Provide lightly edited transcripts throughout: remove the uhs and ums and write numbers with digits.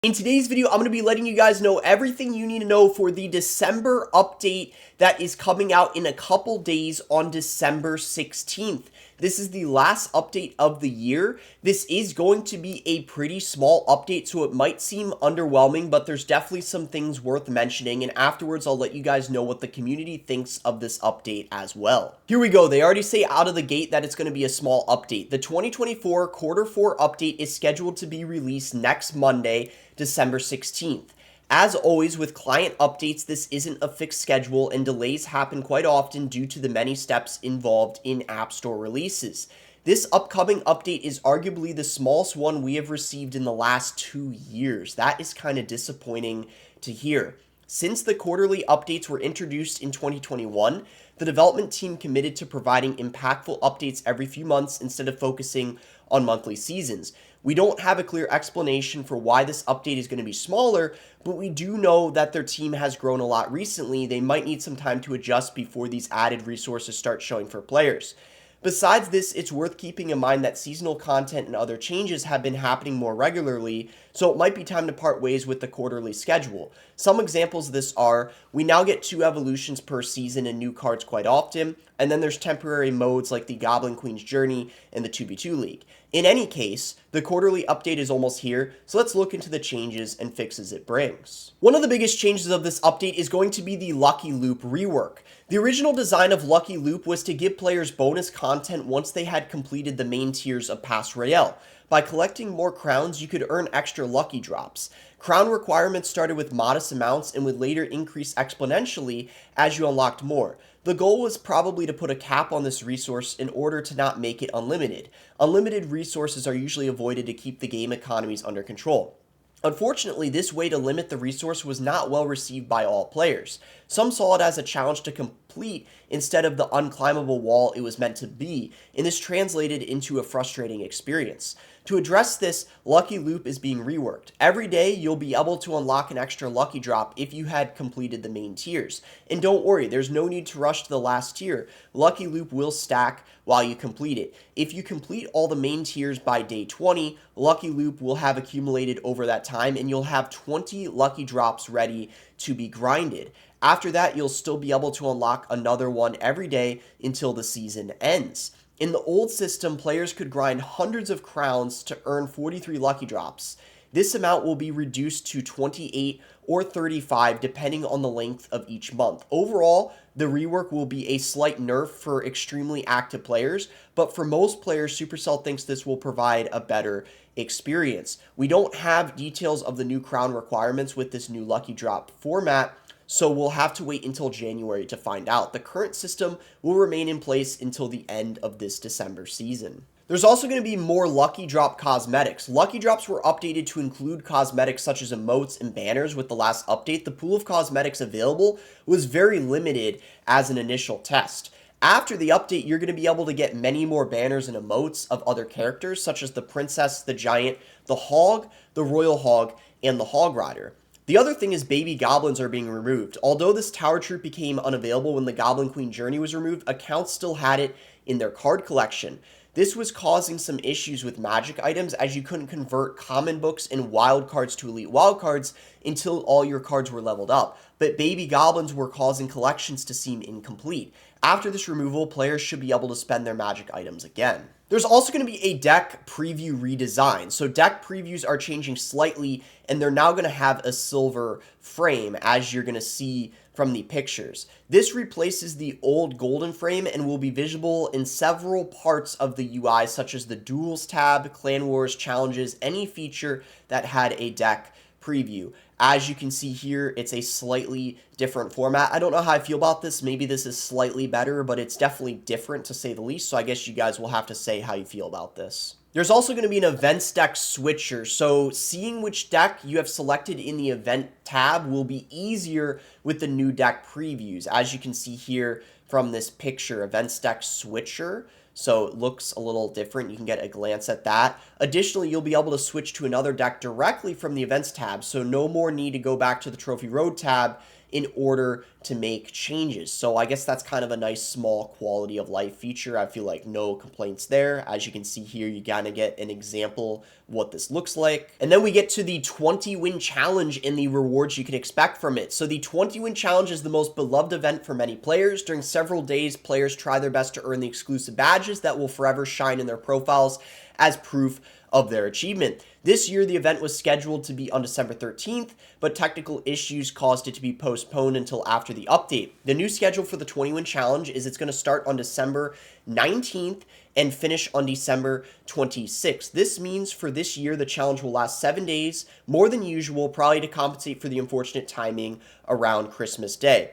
In today's video, I'm going to be letting you guys know everything you need to know for the December update that is coming out in a couple days on December 16th. This is the last update of the year. This is going to be a pretty small update, so it might seem underwhelming, but there's definitely some things worth mentioning, and afterwards I'll let you guys know what the community thinks of this update as well. Here we go. They already say out of the gate that it's going to be a small update. The 2024 Quarter 4 update is scheduled to be released next Monday, December 16th. As always with client updates, this isn't a fixed schedule and delays happen quite often due to the many steps involved in App Store releases. This upcoming update is arguably the smallest one we have received in the last 2 years. That is kind of disappointing to hear. Since the quarterly updates were introduced in 2021, the development team committed to providing impactful updates every few months instead of focusing on monthly seasons. We don't have a clear explanation for why this update is going to be smaller, but we do know that their team has grown a lot recently. They might need some time to adjust before these added resources start showing for players. Besides this, it's worth keeping in mind that seasonal content and other changes have been happening more regularly, so it might be time to part ways with the quarterly schedule. Some examples of this are, we now get 2 evolutions per season and new cards quite often, and then there's temporary modes like the Goblin Queen's Journey and the 2v2 League. In any case, the quarterly update is almost here, so let's look into the changes and fixes it brings. One of the biggest changes of this update is going to be the Lucky Loop rework. The original design of Lucky Loop was to give players bonus content once they had completed the main tiers of Pass Royale. By collecting more crowns, you could earn extra lucky drops. Crown requirements started with modest amounts and would later increase exponentially as you unlocked more. The goal was probably to put a cap on this resource in order to not make it unlimited. Unlimited resources are usually avoided to keep the game economies under control. Unfortunately, this way to limit the resource was not well received by all players. Some saw it as a challenge to complete instead of the unclimbable wall it was meant to be, and this translated into a frustrating experience. To address this, Lucky Loop is being reworked. Every day, you'll be able to unlock an extra lucky drop if you had completed the main tiers. And don't worry, there's no need to rush to the last tier. Lucky Loop will stack while you complete it. If you complete all the main tiers by day 20, Lucky Loop will have accumulated over that time, and you'll have 20 lucky drops ready to be grinded. After that, you'll still be able to unlock another one every day until the season ends. In the old system, players could grind hundreds of crowns to earn 43 lucky drops. This amount will be reduced to 28 or 35 depending on the length of each month. Overall, the rework will be a slight nerf for extremely active players, but for most players, Supercell thinks this will provide a better experience. We don't have details of the new crown requirements with this new lucky drop format, so we'll have to wait until January to find out. The current system will remain in place until the end of this December season. There's also going to be more Lucky Drop cosmetics. Lucky Drops were updated to include cosmetics such as emotes and banners with the last update. The pool of cosmetics available was very limited as an initial test. After the update, you're going to be able to get many more banners and emotes of other characters such as the Princess, the Giant, the Hog, the Royal Hog, and the Hog Rider. The other thing is baby goblins are being removed. Although this tower troop became unavailable when the Goblin Queen Journey was removed, accounts still had it in their card collection. This was causing some issues with magic items as you couldn't convert common books and wild cards to elite wild cards until all your cards were leveled up. But baby goblins were causing collections to seem incomplete. After this removal, players should be able to spend their magic items again. There's also going to be a deck preview redesign. So deck previews are changing slightly, and they're now going to have a silver frame, as you're going to see from the pictures. This replaces the old golden frame and will be visible in several parts of the UI, such as the Duels tab, Clan Wars, Challenges, any feature that had a deck preview. As you can see here, it's a slightly different format. I don't know how I feel about this. Maybe this is slightly better, but it's definitely different to say the least. So I guess you guys will have to say how you feel about this. There's also going to be an events deck switcher. So seeing which deck you have selected in the event tab will be easier with the new deck previews. As you can see here from this picture, events deck switcher. So it looks a little different. You can get a glance at that. Additionally, you'll be able to switch to another deck directly from the events tab. So no more need to go back to the Trophy Road tab in order to make changes. So I guess that's kind of a nice small quality of life feature. I feel like no complaints there. As you can see here, you kind of get an example what this looks like. And then we get to the 20-win challenge and the rewards you can expect from it. So the 20-win challenge is the most beloved event for many players. During several days, players try their best to earn the exclusive badges that will forever shine in their profiles as proof of their achievement. This year, the event was scheduled to be on December 13th, but technical issues caused it to be postponed until after the update. The new schedule for the 20-win challenge is it's going to start on December 19th and finish on December 26th. This means for this year, the challenge will last 7 days, more than usual, probably to compensate for the unfortunate timing around Christmas Day.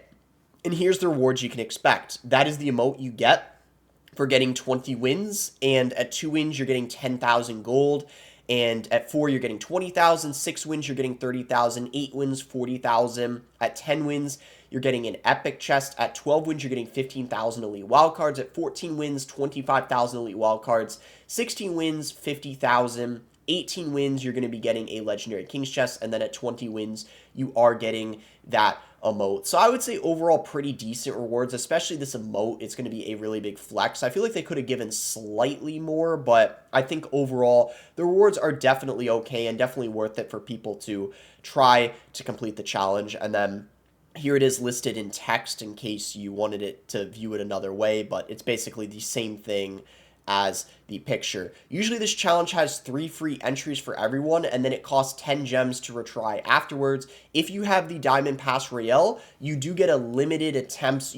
And here's the rewards you can expect. That is the emote you get for getting 20 wins, and at 2 wins, you're getting 10,000 gold, and at 4, you're getting 20,000, 6 wins, you're getting 30,000, 8 wins, 40,000, at 10 wins, you're getting an epic chest, at 12 wins, you're getting 15,000 elite wildcards, at 14 wins, 25,000 elite wildcards, 16 wins, 50,000, 18 wins, you're going to be getting a legendary king's chest, and then at 20 wins, you are getting that emote. So I would say overall pretty decent rewards, especially this emote. It's going to be a really big flex. I feel like they could have given slightly more, but I think overall the rewards are definitely okay and definitely worth it for people to try to complete the challenge. And then here it is listed in text in case you wanted it to view it another way, but it's basically the same thing as the picture. Usually this challenge has 3 free entries for everyone, and then it costs 10 gems to retry afterwards. If you have the Diamond Pass Royale, you do get unlimited attempts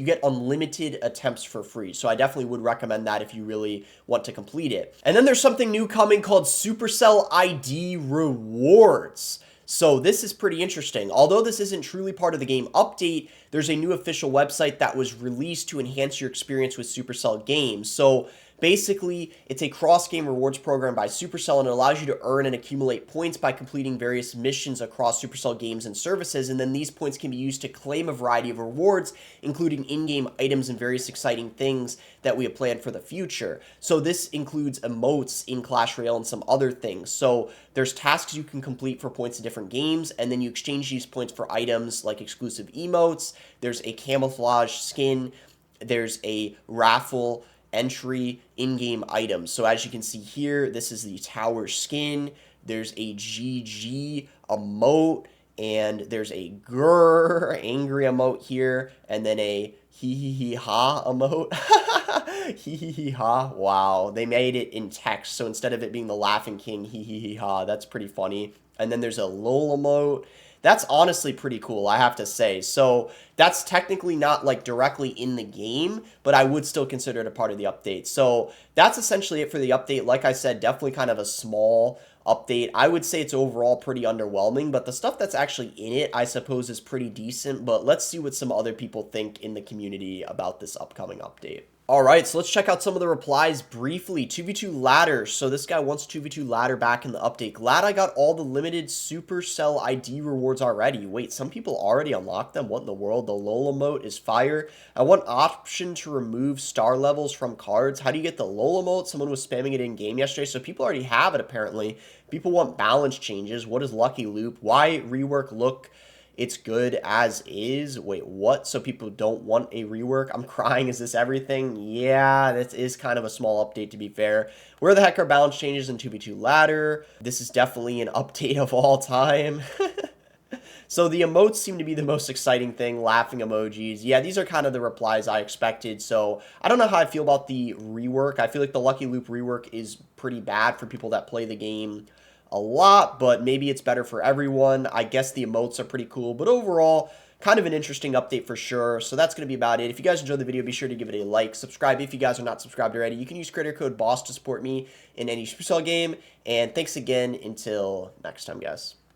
for free. So I definitely would recommend that if you really want to complete it. And then there's something new coming called Supercell ID Rewards. So this is pretty interesting. Although this isn't truly part of the game update, there's a new official website that was released to enhance your experience with Supercell games. So basically, it's a cross-game rewards program by Supercell, and it allows you to earn and accumulate points by completing various missions across Supercell games and services, and then these points can be used to claim a variety of rewards, including in-game items and various exciting things that we have planned for the future. So this includes emotes in Clash Royale and some other things. So there's tasks you can complete for points in different games, and then you exchange these points for items like exclusive emotes. There's a camouflage skin. There's a raffle entry in-game items. So as you can see here, this is the tower skin. There's a GG emote, and there's a grrr angry emote here, and then a hee hee hee ha emote. Hee hee hee ha. Wow, they made it in text, so instead of it being the laughing king, hee hee hee ha, that's pretty funny. And then there's a lol emote. That's honestly pretty cool, I have to say. So that's technically not like directly in the game, but I would still consider it a part of the update. So that's essentially it for the update. Like I said, definitely kind of a small update. I would say it's overall pretty underwhelming, but the stuff that's actually in it, I suppose, is pretty decent. But let's see what some other people think in the community about this upcoming update. All right, so let's check out some of the replies briefly. 2v2 ladder. So this guy wants 2v2 ladder back in the update. Glad I got all the limited Supercell ID rewards already. Wait, some people already unlocked them? What in the world? The LOL emote is fire. I want option to remove star levels from cards. How do you get the LOL emote? Someone was spamming it in game yesterday, so people already have it apparently. People want balance changes. What is Lucky Loop? Why rework look? It's good as is. Wait, what? So people don't want a rework? I'm crying. Is this everything? Yeah, this is kind of a small update, to be fair. Where the heck are balance changes in 2v2 ladder? This is definitely an update of all time. So the emotes seem to be the most exciting thing. Laughing emojis. Yeah, these are kind of the replies I expected. So I don't know how I feel about the rework. I feel like the Lucky Loop rework is pretty bad for people that play the game a lot, but maybe it's better for everyone. I guess the emotes are pretty cool, but overall, kind of an interesting update for sure. So that's going to be about it. If you guys enjoyed the video, be sure to give it a like, subscribe if you guys are not subscribed already. You can use creator code BOSS to support me in any Supercell game, and thanks again until next time, guys.